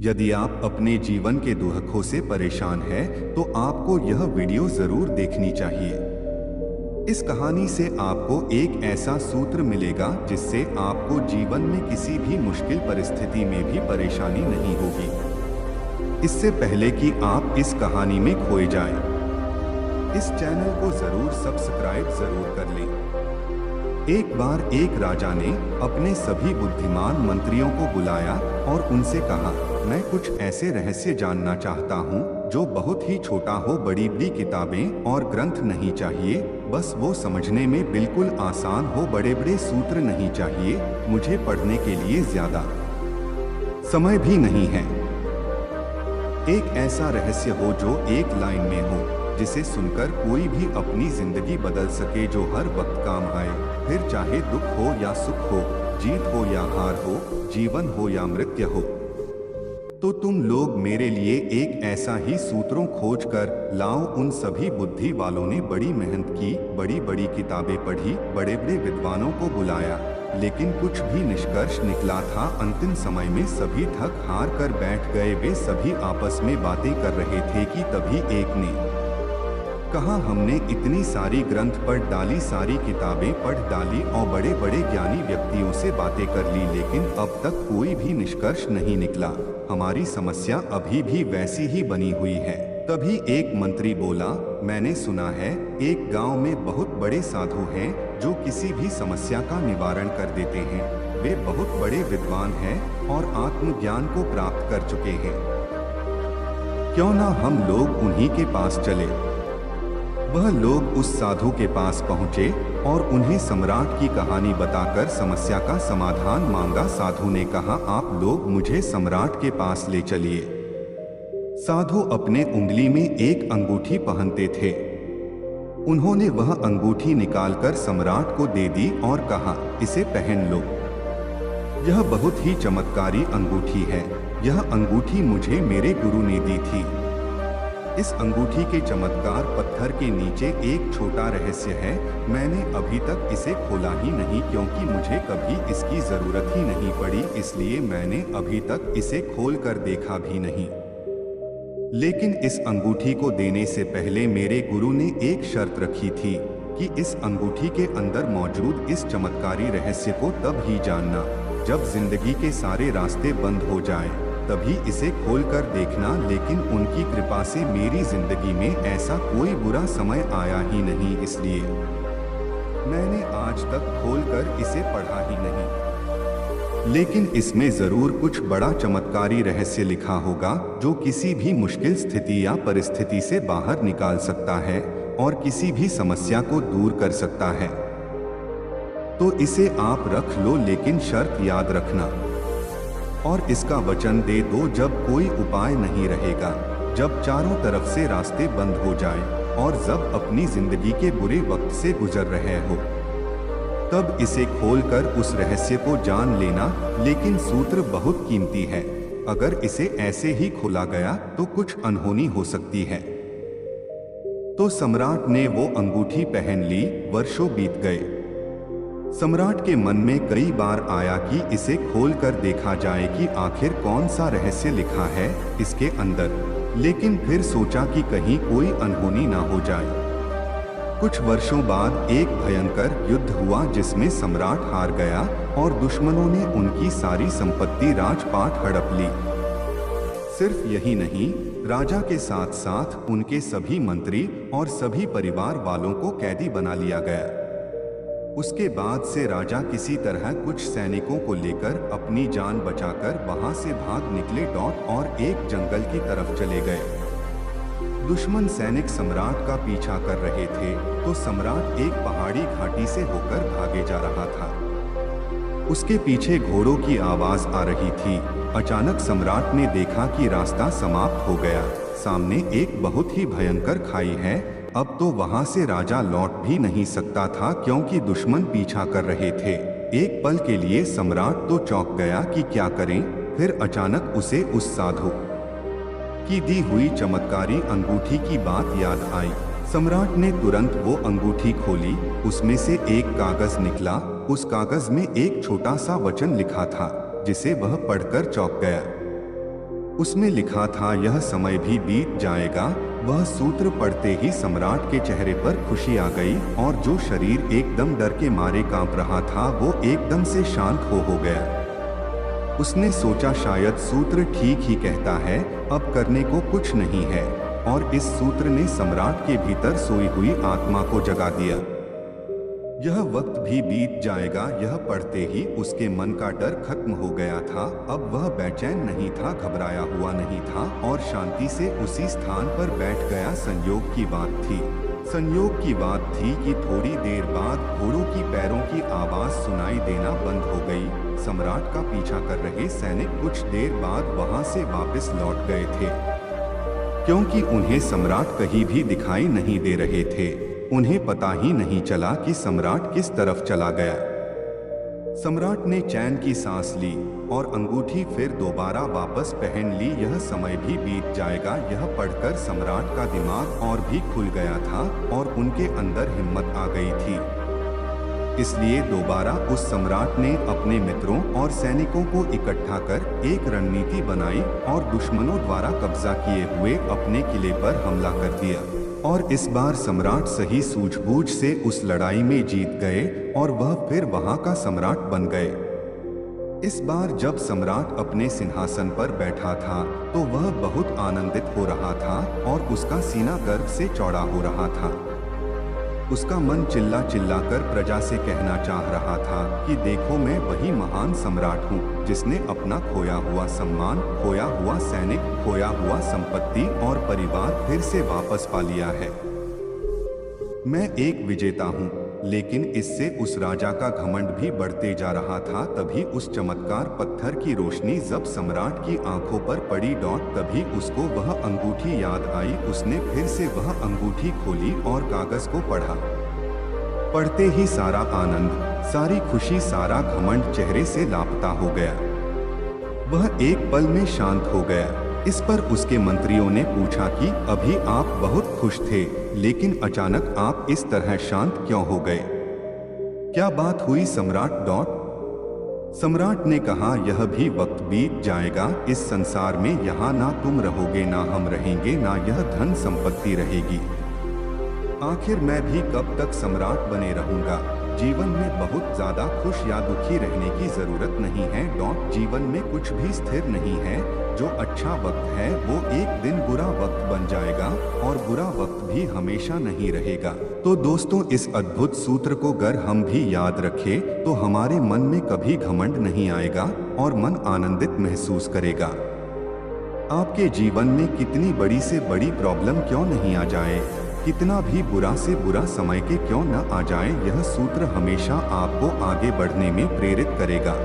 यदि आप अपने जीवन के दुखों से परेशान हैं, तो आपको यह वीडियो जरूर देखनी चाहिए। इस कहानी से आपको एक ऐसा सूत्र मिलेगा जिससे आपको जीवन में किसी भी मुश्किल परिस्थिति में भी परेशानी नहीं होगी। इससे पहले कि आप इस कहानी में खोए जाएं, इस चैनल को जरूर सब्सक्राइब जरूर कर लें। एक बार एक राजा ने अपने सभी बुद्धिमान मंत्रियों को बुलाया और उनसे कहा, मैं कुछ ऐसे रहस्य जानना चाहता हूँ जो बहुत ही छोटा हो। बड़ी बड़ी किताबें और ग्रंथ नहीं चाहिए, बस वो समझने में बिल्कुल आसान हो। बड़े बड़े सूत्र नहीं चाहिए, मुझे पढ़ने के लिए ज्यादा समय भी नहीं है। एक ऐसा रहस्य हो जो एक लाइन में हो, जिसे सुनकर कोई भी अपनी जिंदगी बदल सके, जो हर वक्त काम आए। फिर चाहे दुख हो या सुख हो, जीत हो या हार हो, जीवन हो या मृत्यु हो। तो तुम लोग मेरे लिए एक ऐसा ही सूत्रों खोज कर लाओ। उन सभी बुद्धि वालों ने बड़ी मेहनत की, बड़ी बड़ी किताबें पढ़ी, बड़े बड़े विद्वानों को बुलाया, लेकिन कुछ भी निष्कर्ष निकला था। अंतिम समय में सभी थक हार कर बैठ गए। वे सभी आपस में बातें कर रहे थे कि तभी एक ने कहा, हमने इतनी सारी ग्रंथ पढ़ डाली, सारी किताबें पढ़ डाली और बड़े बड़े ज्ञानी व्यक्तियों से बातें कर ली, लेकिन अब तक कोई भी निष्कर्ष नहीं निकला। हमारी समस्या अभी भी वैसी ही बनी हुई है। तभी एक मंत्री बोला, मैंने सुना है एक गांव में बहुत बड़े साधु हैं जो किसी भी समस्या का निवारण कर देते हैं। वे बहुत बड़े विद्वान हैं और आत्मज्ञान को प्राप्त कर चुके हैं। क्यों ना हम लोग उन्हीं के पास चले। वह लोग उस साधु के पास पहुंचे और उन्हें सम्राट की कहानी बताकर समस्या का समाधान मांगा। साधु ने कहा, आप लोग मुझे सम्राट के पास ले चलिए। साधु अपने उंगली में एक अंगूठी पहनते थे। उन्होंने वह अंगूठी निकालकर सम्राट को दे दी और कहा, इसे पहन लो। यह बहुत ही चमत्कारी अंगूठी है। यह अंगूठी मुझे मेरे गुरु ने दी थी। इस अंगूठी के चमत्कार पत्थर के नीचे एक छोटा रहस्य है। मैंने अभी तक इसे खोला ही नहीं, क्योंकि मुझे कभी इसकी जरूरत ही नहीं पड़ी, इसलिए मैंने अभी तक इसे खोल कर देखा भी नहीं। लेकिन इस अंगूठी को देने से पहले मेरे गुरु ने एक शर्त रखी थी कि इस अंगूठी के अंदर मौजूद इस चमत्कारी रहस्य को तब ही जानना जब जिंदगी के सारे रास्ते बंद हो जाएं, तभी इसे खोलकर देखना। लेकिन उनकी कृपा से मेरी जिंदगी में ऐसा कोई बुरा समय आया ही नहीं, इसलिए मैंने आज तक खोलकर इसे पढ़ा ही नहीं। लेकिन इसमें जरूर कुछ बड़ा चमत्कारी रहस्य लिखा होगा जो किसी भी मुश्किल स्थिति या परिस्थिति से बाहर निकाल सकता है और किसी भी समस्या को दूर कर सकता है। तो इसे आप रख लो, लेकिन शर्त याद रखना और इसका वचन दे दो, जब कोई उपाय नहीं रहेगा, जब चारों तरफ से रास्ते बंद हो जाए और जब अपनी जिंदगी के बुरे वक्त से गुजर रहे हो, तब इसे खोलकर उस रहस्य को जान लेना। लेकिन सूत्र बहुत कीमती है। अगर इसे ऐसे ही खोला गया तो कुछ अनहोनी हो सकती है। तो सम्राट ने वो अंगूठी पहन ली। वर्षों बीत गए। सम्राट के मन में कई बार आया कि इसे खोलकर देखा जाए कि आखिर कौन सा रहस्य लिखा है इसके अंदर, लेकिन फिर सोचा कि कहीं कोई अनहोनी ना हो जाए। कुछ वर्षों बाद एक भयंकर युद्ध हुआ जिसमें सम्राट हार गया और दुश्मनों ने उनकी सारी संपत्ति राजपाट हड़प ली। सिर्फ यही नहीं, राजा के साथ साथ उनके सभी मंत्री और सभी परिवार वालों को कैदी बना लिया गया। उसके बाद से राजा किसी तरह कुछ सैनिकों को लेकर अपनी जान बचाकर वहां से भाग निकले और एक जंगल की तरफ चले गए। दुश्मन सैनिक सम्राट का पीछा कर रहे थे, तो सम्राट एक पहाड़ी घाटी से होकर भागे जा रहा था। उसके पीछे घोड़ों की आवाज आ रही थी। अचानक सम्राट ने देखा कि रास्ता समाप्त हो गया। सामने एक बहुत ही भयंकर खाई है। अब तो वहां से राजा लौट भी नहीं सकता था, क्योंकि दुश्मन पीछा कर रहे थे। एक पल के लिए सम्राट तो चौंक गया कि क्या करें। फिर अचानक उसे उस साधु की दी हुई चमत्कारी अंगूठी की बात याद आई। सम्राट ने तुरंत वो अंगूठी खोली। उसमें से एक कागज निकला। उस कागज में एक छोटा सा वचन लिखा था, जिसे वह पढ़कर चौंक गया। उसमें लिखा था यह समय भी बीत जाएगा। वह सूत्र पढ़ते ही सम्राट के चेहरे पर खुशी आ गई और जो शरीर एकदम डर के मारे कांप रहा था वो एकदम से शांत हो गया। उसने सोचा शायद सूत्र ठीक ही कहता है, अब करने को कुछ नहीं है, और इस सूत्र ने सम्राट के भीतर सोई हुई आत्मा को जगा दिया। यह वक्त भी बीत जाएगा, यह पढ़ते ही उसके मन का डर खत्म हो गया था। अब वह बेचैन नहीं था, घबराया हुआ नहीं था और शांति से उसी स्थान पर बैठ गया। संयोग की बात थी, संयोग की बात थी कि थोड़ी देर बाद घोड़ों की पैरों की आवाज सुनाई देना बंद हो गई। सम्राट का पीछा कर रहे सैनिक कुछ देर बाद वहां से वापस लौट गए थे, क्योंकि उन्हें सम्राट कहीं भी दिखाई नहीं दे रहे थे। उन्हें पता ही नहीं चला कि सम्राट किस तरफ चला गया। सम्राट ने चैन की सांस ली और अंगूठी फिर दोबारा वापस पहन ली। यह समय भी बीत जाएगा, यह पढ़कर सम्राट का दिमाग और भी खुल गया था और उनके अंदर हिम्मत आ गई थी। इसलिए दोबारा उस सम्राट ने अपने मित्रों और सैनिकों को इकट्ठा कर एक रणनीति बनाई और दुश्मनों द्वारा कब्जा किए हुए अपने किले पर हमला कर दिया। और इस बार सम्राट सही सूझबूझ से उस लड़ाई में जीत गए और वह फिर वहां का सम्राट बन गए। इस बार जब सम्राट अपने सिंहासन पर बैठा था तो वह बहुत आनंदित हो रहा था और उसका सीना गर्व से चौड़ा हो रहा था। उसका मन चिल्ला चिल्ला कर प्रजा से कहना चाह रहा था कि देखो, मैं वही महान सम्राट हूँ जिसने अपना खोया हुआ सम्मान, खोया हुआ सैनिक, खोया हुआ संपत्ति और परिवार फिर से वापस पा लिया है। मैं एक विजेता हूँ। लेकिन इससे उस राजा का घमंड भी बढ़ते जा रहा था। तभी उस चमत्कार पत्थर की रोशनी जब सम्राट की आंखों पर पड़ी तभी उसको वह अंगूठी याद आई। उसने फिर से वह अंगूठी खोली और कागज को पढ़ा। पढ़ते ही सारा आनंद, सारी खुशी, सारा घमंड चेहरे से लापता हो गया। वह एक पल में शांत हो गया। इस पर उसके मंत्रियों ने पूछा कि अभी आप बहुत खुश थे, लेकिन अचानक आप इस तरह शांत क्यों हो गए? क्या बात हुई सम्राट? सम्राट ने कहा, यह भी वक्त बीत जाएगा। इस संसार में यहाँ ना तुम रहोगे, ना हम रहेंगे, ना यह धन संपत्ति रहेगी। आखिर मैं भी कब तक सम्राट बने रहूंगा? जीवन में बहुत ज्यादा खुश या दुखी रहने की जरूरत नहीं है। जीवन में कुछ भी स्थिर नहीं है। जो अच्छा वक्त है वो एक दिन बुरा वक्त बन जाएगा और बुरा वक्त भी हमेशा नहीं रहेगा। तो दोस्तों, इस अद्भुत सूत्र को अगर हम भी याद रखें तो हमारे मन में कभी घमंड नहीं आएगा और मन आनंदित महसूस करेगा। आपके जीवन में कितनी बड़ी से बड़ी प्रॉब्लम क्यों नहीं आ जाए, कितना भी बुरा से बुरा समय के क्यों न आ जाए, यह सूत्र हमेशा आपको आगे बढ़ने में प्रेरित करेगा।